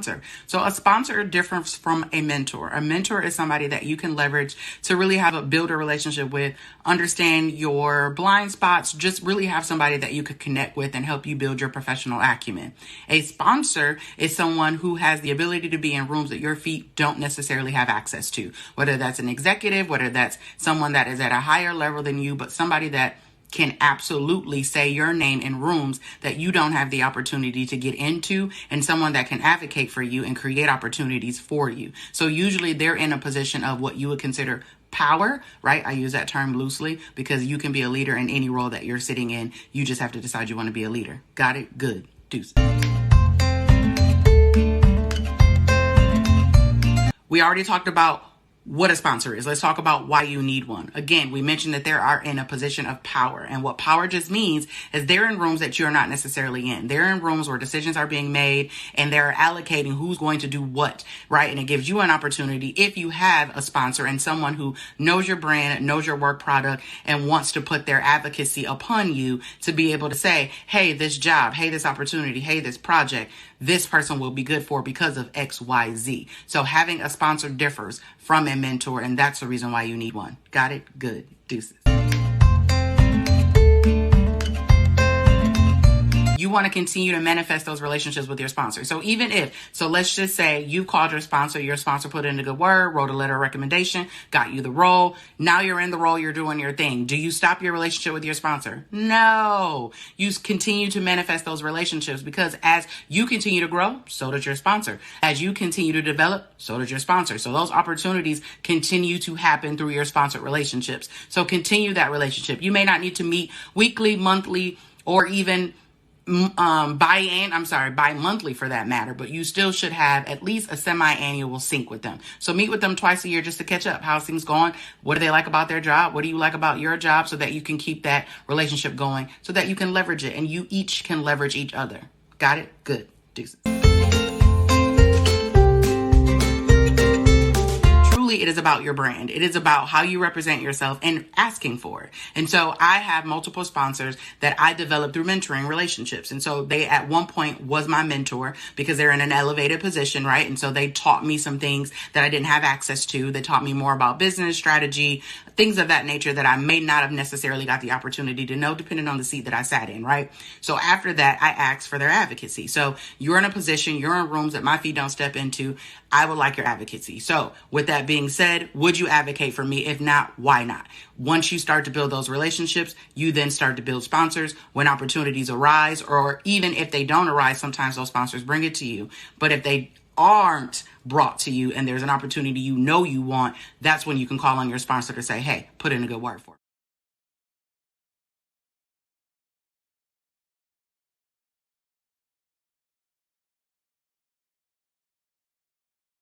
sponsor. So a sponsor differs from a mentor. A mentor is somebody that you can leverage to really build a relationship with, understand your blind spots, just really have somebody that you could connect with and help you build your professional acumen. A sponsor is someone who has the ability to be in rooms that your feet don't necessarily have access to, whether that's an executive, whether that's someone that is at a higher level than you, but somebody that can absolutely say your name in rooms that you don't have the opportunity to get into, and someone that can advocate for you and create opportunities for you. So usually they're in a position of what you would consider power, right? I use that term loosely because you can be a leader in any role that you're sitting in. You just have to decide you want to be a leader. Got it? Good. Deuce. We already talked about what a sponsor is. Let's talk about why you need one. Again, we mentioned that they are in a position of power. And what power just means is they're in rooms that you're not necessarily in. They're in rooms where decisions are being made and they're allocating who's going to do what, right? And it gives you an opportunity, if you have a sponsor and someone who knows your brand, knows your work product, and wants to put their advocacy upon you, to be able to say, hey, this job, hey, this opportunity, hey, this project, this person will be good for because of X, Y, Z. So having a sponsor differs from a mentor, and that's the reason why you need one. Got it? Good. Deuces. You want to continue to manifest those relationships with your sponsor. So let's just say you called your sponsor put in a good word, wrote a letter of recommendation, got you the role. Now you're in the role, you're doing your thing. Do you stop your relationship with your sponsor? No. You continue to manifest those relationships, because as you continue to grow, so does your sponsor. As you continue to develop, so does your sponsor. So those opportunities continue to happen through your sponsored relationships. So continue that relationship. You may not need to meet weekly, monthly, or even bi-monthly for that matter, but you still should have at least a semi-annual sync with them. So meet with them twice a year just to catch up. How's things going? What do they like about their job? What do you like about your job? So that you can keep that relationship going, so that you can leverage it and you each can leverage each other. Got it? Good. Deuces. It is about your brand. It is about how you represent yourself and asking for it. And so I have multiple sponsors that I developed through mentoring relationships. And so they at one point was my mentor because they're in an elevated position, right? And so they taught me some things that I didn't have access to. They taught me more about business strategy, things of that nature that I may not have necessarily got the opportunity to know depending on the seat that I sat in, right? So after that, I asked for their advocacy. So you're in a position, you're in rooms that my feet don't step into. I would like your advocacy. So with that being said, would you advocate for me? If not, why not? Once you start to build those relationships, you then start to build sponsors when opportunities arise, or even if they don't arise, sometimes those sponsors bring it to you. But if they aren't brought to you and there's an opportunity you know you want, that's when you can call on your sponsor to say, hey, put in a good word for me.